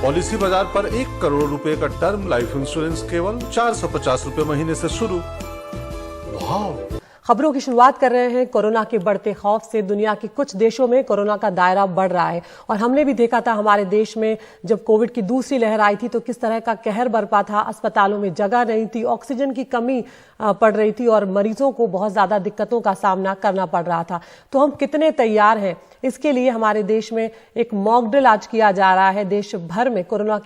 Policy बाजार पर 1 करोड़ रुपए का टर्म लाइफ इंश्योरेंस केवल 450 रुपए महीने से शुरू। वाह! खबरों की शुरुआत कर रहे हैं कोरोना के बढ़ते खौफ से। दुनिया के कुछ देशों में कोरोना का दायरा बढ़ रहा है और हमने भी देखा था हमारे देश में जब कोविड की दूसरी लहर आई थी तो किस तरह का कहर बरपा था। अस्पतालों में जगह नहीं थी, ऑक्सीजन की कमी पड़ रही थी और मरीजों को बहुत ज्यादा दिक्कतों का सामना करना पड़ रहा था। तो हम कितने तैयार हैं इसके लिए हमारे देश में एक मॉक ड्रिल आज किया जा रहा है। देश भर में कोरोना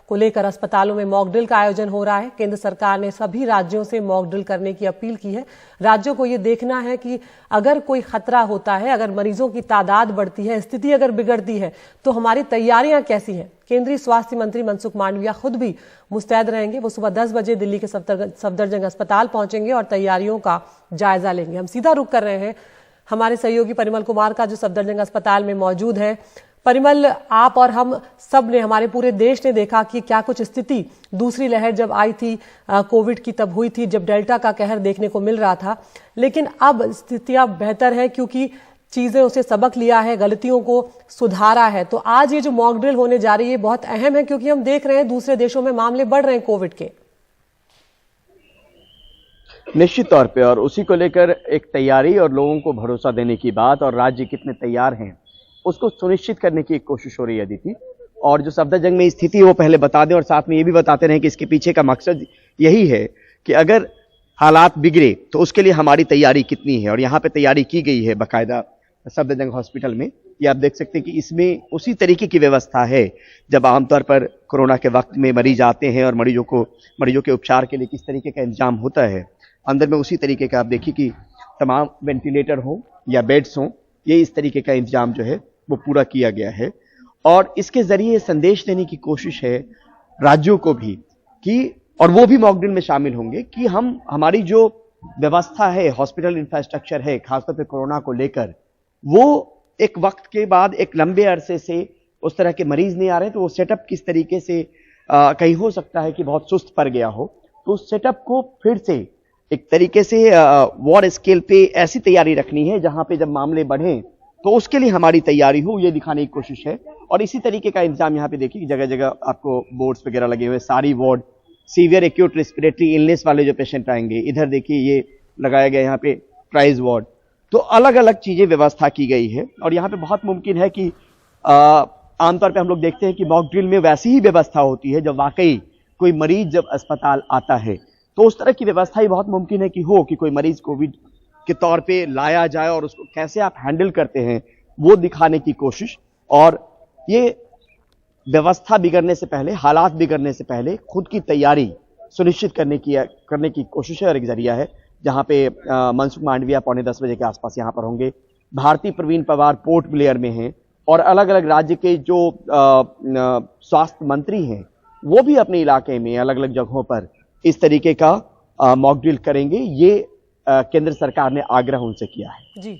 को लेकर अस्पतालों में मॉक ड्रिल का आयोजन हो रहा है। केंद्र सरकार ने सभी राज्यों से मॉक ड्रिल करने की अपील की है। राज्यों को ये देखना है कि अगर कोई खतरा होता है, अगर मरीजों की तादाद बढ़ती है, स्थिति अगर बिगड़ती है तो हमारी तैयारियां कैसी हैं। केंद्रीय स्वास्थ्य मंत्री मनसुख मांडविया खुद भी मुस्तैद रहेंगे। वो सुबह 10 बजे दिल्ली के सफदरजंग अस्पताल पहुंचेंगे और तैयारियों का जायजा लेंगे। हम सीधा रुख कर रहे हैं हमारे सहयोगी परिमल कुमार का, जो सफदरजंग अस्पताल में मौजूद है। परिमल, आप और हम सब ने, हमारे पूरे देश ने देखा कि क्या कुछ स्थिति दूसरी लहर जब आई थी कोविड की तब हुई थी, जब डेल्टा का कहर देखने को मिल रहा था। लेकिन अब स्थितियां बेहतर है क्योंकि चीजें उसे सबक लिया है, गलतियों को सुधारा है। तो आज ये जो मॉक ड्रिल होने जा रही है बहुत अहम है क्योंकि हम देख रहे हैं दूसरे देशों में मामले बढ़ रहे हैं कोविड के। निश्चित तौर पे, और उसी को लेकर एक तैयारी और लोगों को भरोसा देने की बात और राज्य कितने तैयार हैं उसको सुनिश्चित करने की एक कोशिश हो रही है अदिति। और जो सफदरजंग में स्थिति है वो पहले बता दें और साथ में ये भी बताते रहें कि इसके पीछे का मकसद यही है कि अगर हालात बिगड़े तो उसके लिए हमारी तैयारी कितनी है। और यहाँ पे तैयारी की गई है बाकायदा सफदरजंग हॉस्पिटल में। ये आप देख सकते हैं कि इसमें उसी तरीके की व्यवस्था है जब आमतौर पर कोरोना के वक्त में मरीज आते हैं और मरीजों के उपचार के लिए किस तरीके का इंतजाम होता है। अंदर में उसी तरीके का आप देखिए कि तमाम वेंटिलेटर हो या बेड्स हो, ये इस तरीके का इंतजाम जो है वो पूरा किया गया है। और इसके जरिए संदेश देने की कोशिश है राज्यों को भी कि, और वो भी मॉक ड्रिल में शामिल होंगे, कि हमारी जो व्यवस्था है, हॉस्पिटल इंफ्रास्ट्रक्चर है खासतौर पर कोरोना को लेकर, वो एक वक्त के बाद एक लंबे अरसे से उस तरह के मरीज नहीं आ रहे, तो वो सेटअप किस तरीके से कहीं हो सकता है कि बहुत सुस्त पड़ गया हो, तो उस सेटअप को फिर से एक तरीके से वॉर स्केल पे ऐसी तैयारी रखनी है जहां पे जब मामले बढ़ें तो उसके लिए हमारी तैयारी हो, ये दिखाने की कोशिश है। और इसी तरीके का इंतजाम यहाँ पे देखिए जगह जगह आपको बोर्ड्स वगैरह लगे हुए, सारी ward, severe acute respiratory illness वाले जो पेशेंट आएंगे, इधर देखिए ये लगाया गया यहाँ पे प्राइज वार्ड। तो अलग अलग चीजें व्यवस्था की गई है। और यहाँ पे बहुत मुमकिन है कि आमतौर पर हम लोग देखते हैं कि मॉक ड्रिल में वैसी ही व्यवस्था होती है जब वाकई कोई मरीज जब अस्पताल आता है, तो उस तरह की व्यवस्था ही बहुत मुमकिन है कि हो, कि कोई मरीज कोविड के तौर पे लाया जाए और उसको कैसे आप हैंडल करते हैं वो दिखाने की कोशिश। और ये व्यवस्था बिगड़ने से पहले, हालात बिगड़ने से पहले खुद की तैयारी सुनिश्चित करने की कोशिश है और एक जरिया है। जहां पे मनसुख मांडविया 9:45 बजे के आसपास यहाँ पर होंगे। भारती प्रवीण पवार पोर्ट ब्लेयर में हैं और अलग अलग राज्य के जो स्वास्थ्य मंत्री हैं वो भी अपने इलाके में अलग अलग जगहों पर इस तरीके का मॉक ड्रिल करेंगे। ये केंद्र सरकार ने आग्रह उनसे किया है। जी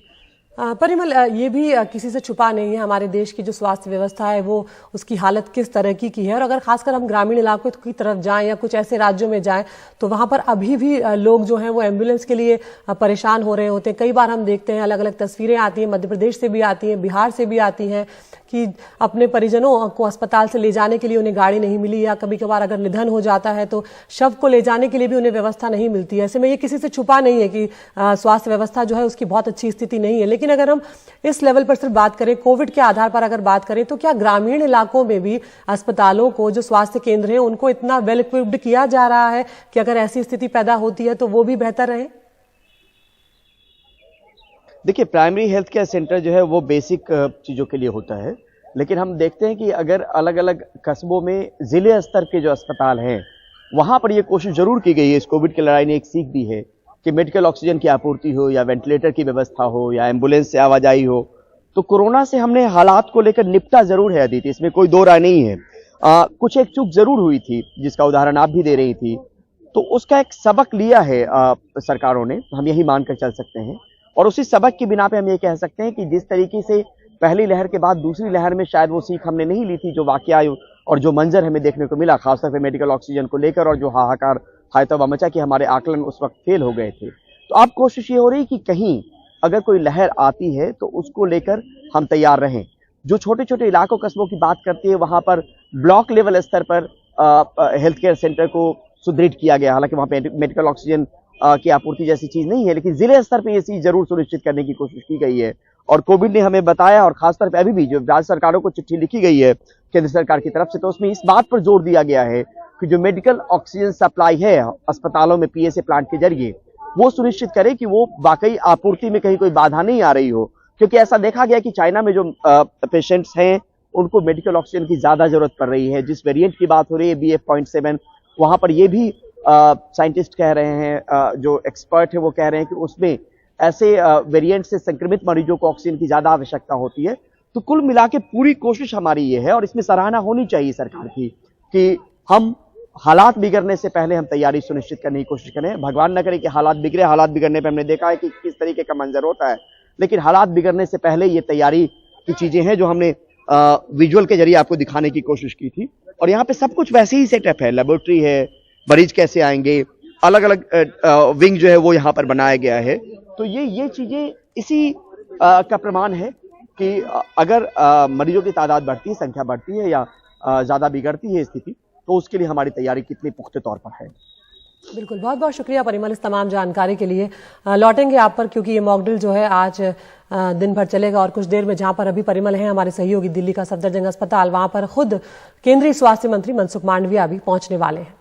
परिमल, ये भी किसी से छुपा नहीं है हमारे देश की जो स्वास्थ्य व्यवस्था है वो उसकी हालत किस तरह की है। और अगर खासकर हम ग्रामीण इलाकों की तरफ जाएं या कुछ ऐसे राज्यों में जाएं तो वहां पर अभी भी लोग जो हैं वो एम्बुलेंस के लिए परेशान हो रहे होते हैं। कई बार हम देखते हैं अलग अलग तस्वीरें आती हैं, मध्य प्रदेश से भी आती हैं, बिहार से भी आती हैं कि अपने परिजनों को अस्पताल से ले जाने के लिए उन्हें गाड़ी नहीं मिली, या कभी कभार अगर निधन हो जाता है तो शव को ले जाने के लिए भी उन्हें व्यवस्था नहीं मिलती है। ऐसे में ये किसी से छुपा नहीं है कि स्वास्थ्य व्यवस्था जो है उसकी बहुत अच्छी स्थिति नहीं है। लेकिन अगर हम इस लेवल पर सिर्फ बात करें, कोविड के आधार पर अगर बात करें, तो क्या ग्रामीण इलाकों में भी अस्पतालों को, जो स्वास्थ्य केंद्र हैं, उनको इतना वेल इक्विप्ड किया जा रहा है कि अगर ऐसी स्थिति पैदा होती है तो वो भी बेहतर रहे? देखिए, प्राइमरी हेल्थ केयर सेंटर जो है वो बेसिक चीज़ों के लिए होता है, लेकिन हम देखते हैं कि अगर अलग अलग कस्बों में जिले स्तर के जो अस्पताल हैं वहाँ पर ये कोशिश जरूर की गई है। इस कोविड की लड़ाई ने एक सीख दी है कि मेडिकल ऑक्सीजन की आपूर्ति हो या वेंटिलेटर की व्यवस्था हो या एम्बुलेंस से आवाजाही हो, तो कोरोना से हमने हालात को लेकर निपटा जरूर है अदिति, इसमें कोई दो राय नहीं है। कुछ एक चूक जरूर हुई थी जिसका उदाहरण आप भी दे रही थी, तो उसका एक सबक लिया है सरकारों ने, हम यही मानकर चल सकते हैं। और उसी सबक की बिना पे हम ये कह सकते हैं कि जिस तरीके से पहली लहर के बाद दूसरी लहर में शायद वो सीख हमने नहीं ली थी, जो वाकया और जो मंजर हमें देखने को मिला खासतौर पर मेडिकल ऑक्सीजन को लेकर, और जो हाहाकार हायतौबा मचा कि हमारे आकलन उस वक्त फेल हो गए थे। तो अब कोशिश ये हो रही कि कहीं अगर कोई लहर आती है तो उसको लेकर हम तैयार रहें। जो छोटे छोटे इलाकों कस्बों की बात करती है वहां पर ब्लॉक लेवल स्तर पर हेल्थ केयर सेंटर को सुदृढ़ किया गया। हालांकि वहां पे मेडिकल ऑक्सीजन की आपूर्ति जैसी चीज नहीं है, लेकिन जिले स्तर पर यह चीज जरूर सुनिश्चित करने की कोशिश की गई है। और कोविड ने हमें बताया, और खासतौर पर अभी भी जो राज्य सरकारों को चिट्ठी लिखी गई है केंद्र सरकार की तरफ से, तो उसमें इस बात पर जोर दिया गया है कि जो मेडिकल ऑक्सीजन सप्लाई है अस्पतालों में पीएसए प्लांट के जरिए, वो सुनिश्चित करे कि वो वाकई आपूर्ति में कहीं कोई बाधा नहीं आ रही हो। क्योंकि ऐसा देखा गया कि चाइना में जो पेशेंट्स हैं उनको मेडिकल ऑक्सीजन की ज्यादा जरूरत पड़ रही है। जिस वेरिएंट की बात हो रही है BF.7, वहां पर ये भी साइंटिस्ट कह रहे हैं, जो एक्सपर्ट है वो कह रहे हैं कि उसमें ऐसे वेरिएंट से संक्रमित मरीजों को ऑक्सीजन की ज्यादा आवश्यकता होती है। तो कुल मिला के पूरी कोशिश हमारी ये है, और इसमें सराहना होनी चाहिए सरकार की, कि हम हालात बिगड़ने से पहले हम तैयारी सुनिश्चित करने की कोशिश करें। भगवान न करे कि हालात बिगड़े। हालात बिगड़ने पर हमने देखा है कि किस तरीके का मंजर होता है, लेकिन हालात बिगड़ने से पहले ये तैयारी की चीजें हैं जो हमने विजुअल के जरिए आपको दिखाने की कोशिश की थी। और यहाँ पे सब कुछ वैसे ही सेटअप है, लेबोरेटरी है, मरीज कैसे आएंगे, अलग अलग विंग जो है वो यहाँ पर बनाया गया है। तो ये चीजें इसी का प्रमाण है कि अगर मरीजों की तादाद बढ़ती है, संख्या बढ़ती है या ज्यादा बिगड़ती है स्थिति, तो उसके लिए हमारी तैयारी कितनी पुख्ते तौर पर है। बिल्कुल, बहुत बहुत शुक्रिया परिमल इस तमाम जानकारी के लिए। लौटेंगे आप पर, क्योंकि ये मॉक ड्रिल जो है आज दिन भर चलेगा, और कुछ देर में जहां पर अभी परिमल हैं हमारे सहयोगी दिल्ली का सफदरजंग अस्पताल, वहां पर खुद केंद्रीय स्वास्थ्य मंत्री मनसुख मांडविया भी पहुंचने वाले हैं।